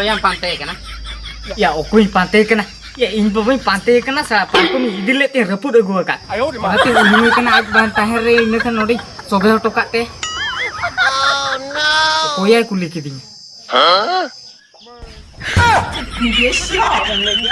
yang pantai kena. Ya okoi pantai kena. Ya in Babai pantai kena sa parkom idile te rapud agu ka. Mate uni kena aj ban taher re ine kan nodi sobe tokat te. Oh no. Okoi kuli kidinya. Hah? Dia siapa lagi?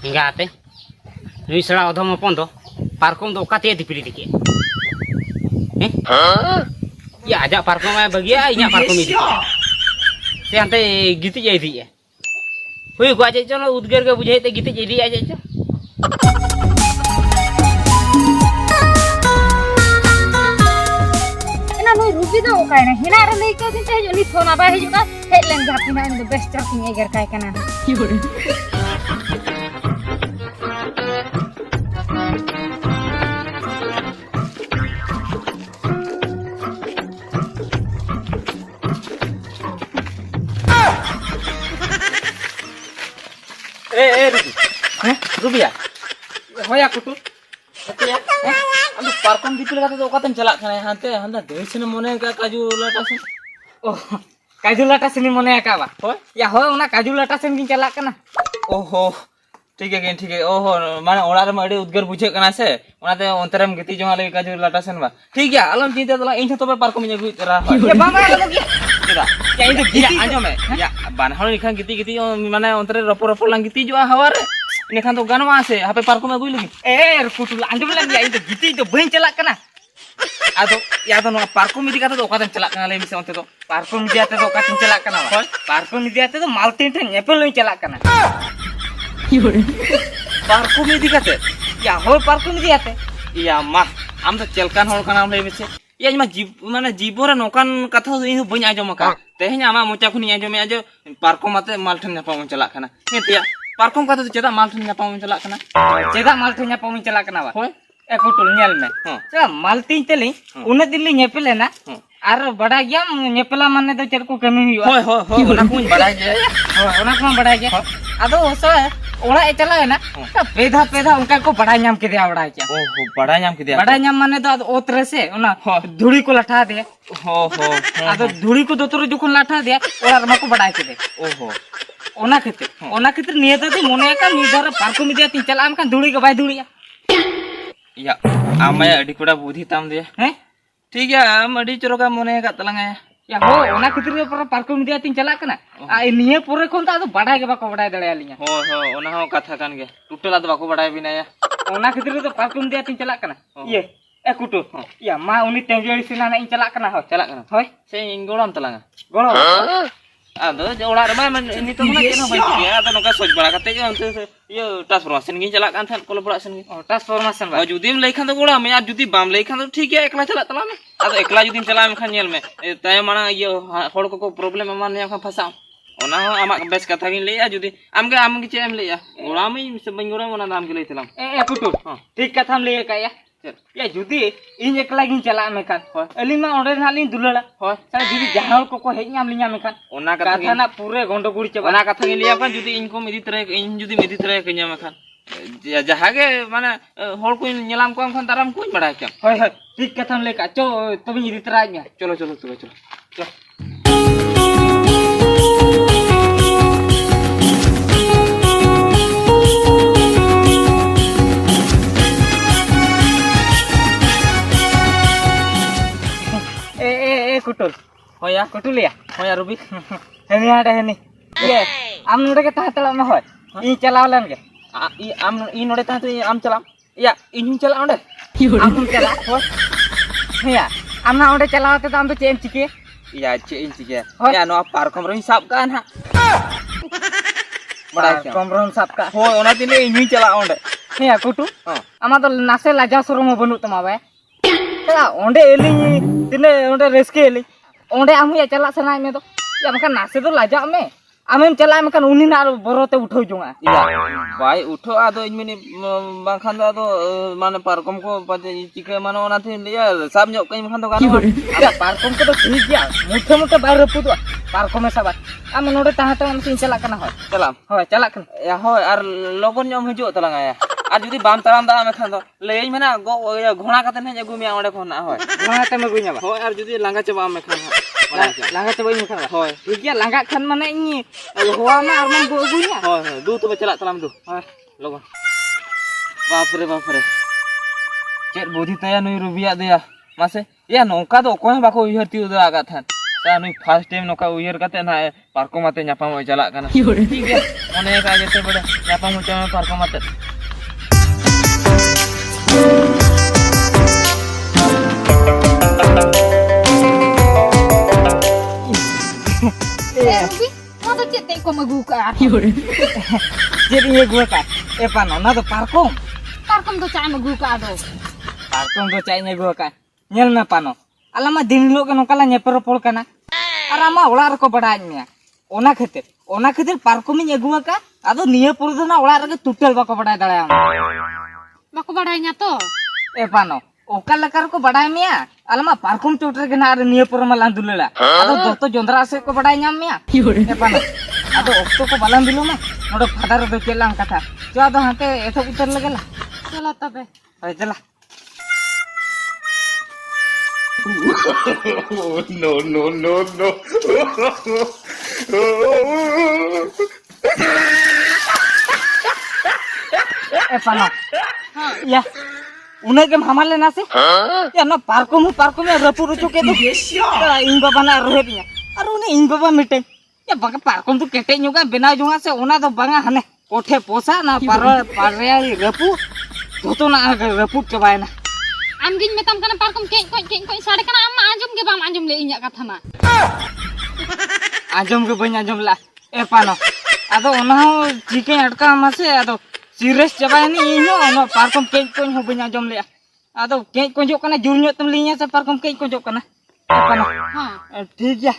Enggak ate. Nui sela odom pon do. Parkom do kate dipilih dikit. Ya ajak parkom ay bagi ay nya parkom ini. Se ante gitu jadi ya. Hui gua aja chalo udgar ga bujai te gitu jadi aja cho. Nui rugi do kai na hina ra nei ka din te joli thona ba hiju ka headline ghapi na in the best tracking eger kai kana Rubi ya? Hoy aku tuh. Oke ya. Aduh parkom dipilih kata tuh katen celak kana hante handa deusina mone ka kaju latasen. Oh, kaju latasen ni mone ka ba? Hoy? Ya hoy ona kaju latasen gin celak kana. Oh, ठीक है ओहो माने ओड़ा रे अड़ी उद्गार बुझे कना से ओनाते अंतरम गति जोहा लगे काजू लाटासन बा ठीक है अलम चिंता तला इन तो पार्को में गुई तरा या बाबा लगे केदा या इन गति आजो में या बानहर निखान गति माने अंतरे रपो लांग गति जो हवा रे निखान तो गनवा से हापे पार्को में गुई लगी ए कुटुल आंजम लगे या इन गति तो बइन चला कना आदो या तो नो पार्को में दिखाते तो ओकातन चला कना ले मिसे अंते तो पार्को में दियाते तो ओकातन चला कना पार्को में दियाते तो मालतीन ठन नेपल लई चला कना पार्को में दिखाते या हो पार्को में दिखाते या मा आम तो चलकान होल काना ले मिसे या मा जीव माने जीवरे नोकान कथा इन बइन आजम का तेहन आमा मोचा खुनी आजम आज पार्को माते मालठन नापाम चला कना हेतिया पार्को कथा तो चेदा मालठन नापाम चला कना चेदा मालठन नापाम चला कना बा होय एकुटुल नेल में चला मालती तेली उन दिल्ली नेपेले ना आर बड़ा गया नेपेला माने तो चेर को कमी हुई होय होय ओना को बड़ा गया होय ओना को बड़ा गया आदो ओसा ओड़ा ए चला है ना पेधा उनका को बड़ा नाम के दिया बड़ा क्या ओहो बड़ा नाम माने तो ओतरे से ओना धुड़ी को लठा दे हो आदो धुड़ी को दोतरो जखन लठा दे ओड़ा रमा को बड़ा के दे ओहो ओना खातिर निये तो मोने का निधार पार्को में दिया तीन चला हम का धुड़ी के बाय धुड़िया या आमाय अडी कोड़ा बुद्धि ताम दे हैं ठीक है हम अडी चरोका मोने का तलंगा या हो ओना खातिर पर पार्को में दिया तीन चला कना आ निये पुरे कोन ता बड़ा के बाको बड़ा दड़े आलिया हो ओना हो कथा कान गे टुटला तो बाको बड़ा बिनाया ओना खातिर तो पार्को में दिया तीन चला कना ये ए कुटु या मा उनी टेंजरी सिना ना इन चला कना होय से इंगोड़म तलंगा गोड़ो आदो ओड़ा रे मा इनी तो ना केनो बाई के आदो नका सोच बड़ा कते जो अंते ये ट्रांसफॉर्मेशन गिन चला कान थान कोल बड़ा सन ट्रांसफॉर्मेशन बा जुदी में लेखान तो गोड़ा में यार जुदी बाम लेखान तो ठीक है एकला चला तला में आदो एकला जुदी चला में खान नेल में ताय माना ये होड़ को प्रॉब्लम मान ने खा फसा ओना हो आमा बेस कथा गिन लेया जुदी आम के चेम लेया गोड़ा में से बंगोरा ओना नाम के लेतलाम ए कुटु ठीक कथा हम ले का या जुदी इन एकला गिन चला में खान अली मा ओडे नाली दुलड़ा होय सारे जुदी जहां को हेज नाम लिया में खान ओना कथा ना पूरे गोंडो गुड़ी चे ओना कथा गिन लिया खान जुदी इनको मेदी तरह इन जुदी मेदी तरह कन्या में खान जहां के माने होड़ को नेलाम को खान ताराम कोई बड़ा क्या होय ठीक कथा हम ले का चो तबे इदी तरह चलो कुटुल होया कुटुलिया होया रुबी हेनी आडे हेनी ये आम नोडे के तातला में होय ई चलावलन के ई आम ई नोडे ता तो आम चलाम या इन चला ओंडे आम चला होय या आम ना ओंडे चलावते तो आम तो चेन चिके या चेन चिके या नो पार्कम रे हिसाब कान हा बड़ा कमरम साब का होय ओना दिले इन चला ओंडे हे कुटु आमा तो नासे लाजा शरम बनु तमा बे चला ओंडे एली तिने ओंडे रेस्के एली ओंडे आम या चला सनाय में तो Ya makan nasi tu lajak me. Amem cala makan uni na borote uthau jonga. Iya. Bai uthau ado ini bangkhan ado mana parkom ko pada cika mana ona thi ya sab nyok kai makan to kan. Ya parkom ko to thik ya. Muthe bai repu to parkom e sabat. Am node taha to am sin cala kana hoy. Calam. Hoy cala kan. Ya hoy ar logon nyom hijuk talang ya. Ar judi bam taram da am khan to lei mana go घोड़ा kate ne agu mia onde khon na hoy. घोड़ा kate me gunya ba. Hoy ar judi langa coba am khan. Langga coba ini kan. Hoy. Iya langga kan mana ini. Hoa ma arman go agunya. Hoy, du tu cala talam du. Hoy, logo. Bapre. Cek bodi taya nui rubia dia. Mase, ya nongka do koy bako uyar tiu da agat than. Sa nui first time noka uyar kate na parko mate nyapa mo cala kana. ठीक है. One ka jete bada nyapa mo cala parko mate. Ruby, mau tuh cetek kok maguka. Jadi ye gua ka. Pano na to parkom. Parkom tuh cai maguka do. Parkom to cai ne gua ka. Nyel na pano. Alama din lo kan kala nyepero pol kana. Arama olar ko badanya. Ona khatir parkom ni gua ka. Ado niya purdana olar ke tutel bako badai dala am. Bako badainya tuh. Pano. Okal lekar ko badai mia. Alama parkom tuter ke na niya pur malan dulela. Ado doto jondra se ko badai nyam mia. Pano. Ado okto ko balan dilu ma. Nodo father do kelang kata. Jo ado hante eto utar lagela. Chalo tabe. Hoy jala. No. Pano. Ya. Una ke hamal lena se. Ya no parkom ya rapur chuke to. Ing baba na rohenya. Aru ne ing baba mite. Ya baga parkom tu kete nyuga bena junga se ona to banga hane. Kothe posa na parreali rapu. Joto na rapu kebaina. Amgin metam kana parkom kek sade kana amma anjum ge bam anjum le inya katha ma. Anjum ke banya anjum la. Pano. Ado ona jike atka mase ado serius jabaini inyo ono parkom kek ko ho banya anjum le. Ado kek ko jok kana jurnyo temlinya se parkom kek ko jok kana. Pano. Ha. ठीक है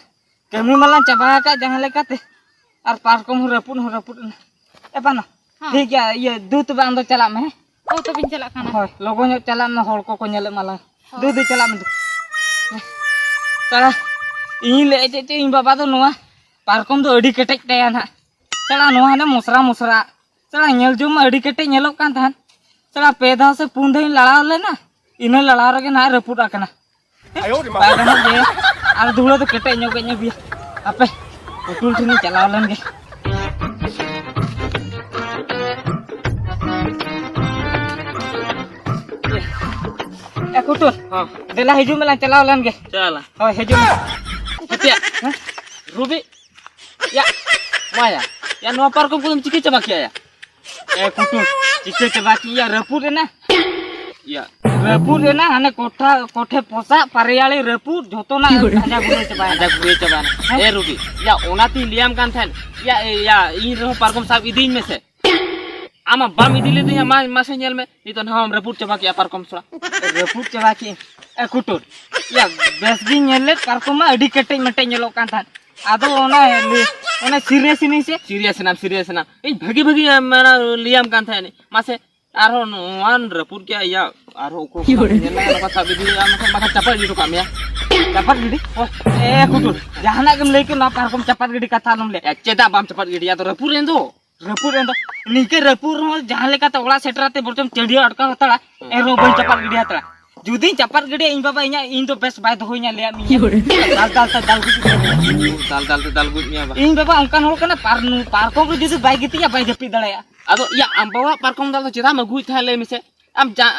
kami malan coba ka jangan lekate ar parkom rapun pano ठीक है ये दूध bang do chala me Oh tuh pincalak kana. hoy logo nyok chala na hol ko nyele malang दूध chala me tara ini le ce ing baba to noa parkom do adi ketek taya na chala noa ne musra chala nyel jum adi ketek nyelok kan tan chala peda se pundai lala le na ina lala rage na raput akana padahal je ar dulu tuh ketek nyoknya bi apa betul sini calalan ge kutur dela hiju melan calalan ge cala oh hiju ya Ruby ya maya ya no parkom ko ciki coba kia ya kutur ciki coba kia raput na ya raput na hane koठे पोसा परियाले raput joto na aja gure coba Ruby ya onati liam kan than ya in ro parkom sab idin me se ama bam idile dinya mase nyel me ito na ham raput coba kia parkom sura raput coba ki kutur ya besgi nyele parkom ma adi kete mete nyelo kan than ado ona serious na ei bhagi mana liam kan than mase arho wan rapur kya ya arho ko nyela ka sabi di maka capat gitu kam ya capat gidi kutur jahana gem leke na parkom capat gidi kata nom le ceda bam capat gidi ya to rapur endo nike rapur jahan leka ta ola setrate borchom chedia atka hatala ero ban capat gidi hatala judi capat gidi in baba inya in to best by doinya le mi dal gut nya ba in baba angkan hol kana parkom judi bay giti ya bay japi dalaya ado ya ambawa parkom dal to ceda magui thale mise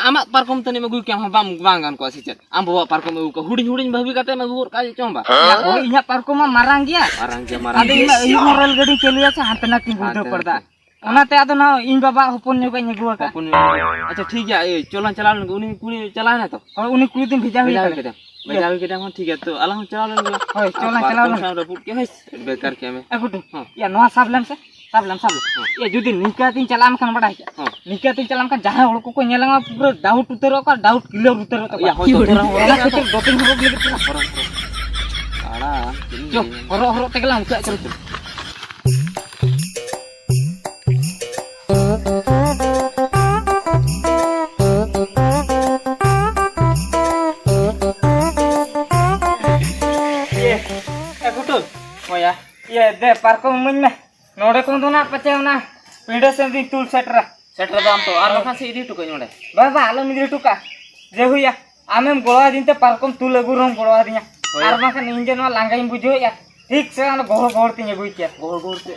amak parkom tani magui kyam bam bangan ko asicet ambawa parkom u ko huding babi kate magur ka chomba ya ko inya parkom ma marang gya ado ina moral gadi cheliya se hantana tingul do parda onate ado na in baba hopon nyoga nyegua ka acha ठीक है ए चलन चलान उनी कुनी चला ना तो उनी कुनी दिन भेजा हुई के हम ठीक है तो अल्लाह चलान होय चलान रपुट के है बेकार के में अकुट या नवा साबलम ये जुदी निका तीन चलाम खान बड़ा है निका तीन चलाम खान जहां हड़ को नेलंगा पूरा डाउट उतरो का डाउट क्लियर उतरो तो या हो तो दो तीन हो लगे Alah, Cuk, horok-horok teh gelang buka terus. betul. Oh ya. Iya, deh parko munya. Nore kau tuh nak pecah na. Pindah sendiri tool setter. Setter dalam tuh. Arlo kan sih ini tuh kayaknya deh. Bapak, lo mikir tuh kah? Jauh ya. Amem golongan dinte parko tuh lagu rom golongan dinya. Arlo kan injen mah langgain bujo ya. Tik sekarang gol tinya gue kia. Gol tuh.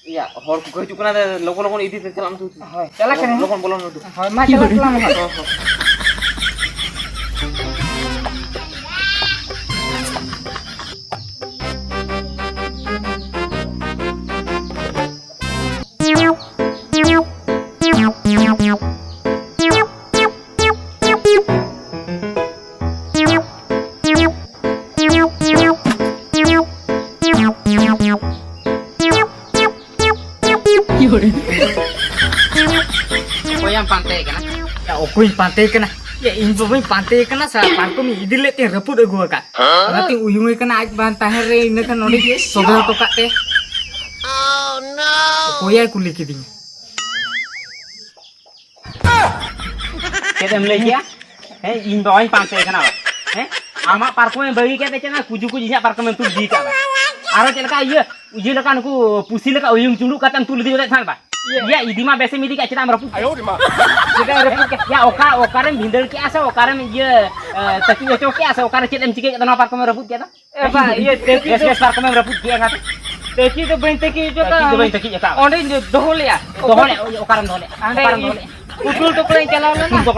Iya, hor gue juga ada logo-logo ini tuh jalan tuh. Jalan kan? Logo bolong tuh. Mas jalan pelan. Yang pantai kan? Ya, okuin pantai kena. Ya, infoin pantai kena sa parko mi idile te reput ego ka. Nanti uyunge kena aj bantah re ini kan nodi sobel to ka te. Oh no. Koya kulik dinya. Kita mulai ya? Infoin pantai kan apa? Amak parko yang bagi kita cina kuju-kuju nya parko yang tuh di ka. Aro celaka iya, uji lekan ku pusi leka uyung cunduk katan tulis di sana ba. Ya, ini mah biasa midi kita mereput. Ayo, di mah. Kita mereput. Ya, okarem bindel ki asa, okarem iya taki yo ki asa, okarem cedem cike kita napar kome mereput kita. Pak, iya teki itu par kome mereput dia kata. teki to bain teki jo ka. Itu bain teki ya ka. Onde dohol ya. Dohole, okarem dohole. Okarem dohole. Utul to klen calaw na. Utul to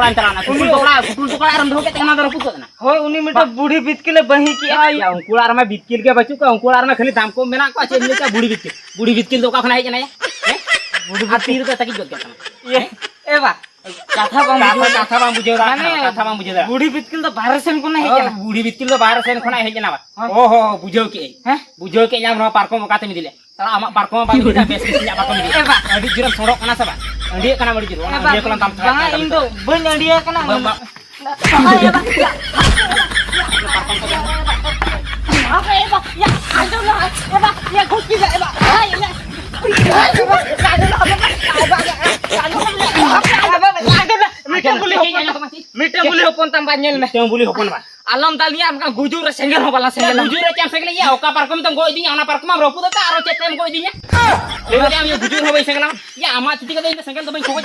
klan aram doh ke tengah mereput na. Hoy uni mita budi bitkile bahi ki Ya, ungkular ma bitkil ke bacu ka, ungkular ma khali daam ko mena ko ache ka budi bitkil. Budi bitkil to ka khana hej na ya. Atir to taki jot kita. Iya. Pak. Kata bang bujo. Budi bitkil to barasen ko na hej na. Budi bitkil to barasen khona hej na ba. Oh, bujo ki. Bujo ki nyam ro parko mo kate mi dile. Tala amak parko ma bang bes nya parko mi. Pak. Adi juram sorok kana saba. Andi kana mari jiro. Dia kelam tam. Bang indo ben dia kana. Ya, Pak. Apa ya, Pak? Ya, aduh lah. Ya, Pak. Ya, kunci ya, Pak. Ya. Mita boleh hopon tambahnya nih. Yang boleh hopon ba. Alam talian kan gujur senggel hopala senggel. Gujur cam senggel ya oka parkom tam go idinya ana parkom ro puta aro cetem go idinya. Lewa jam yo gujur hobai senggel. Ya amat titik kata senggel to bain ko.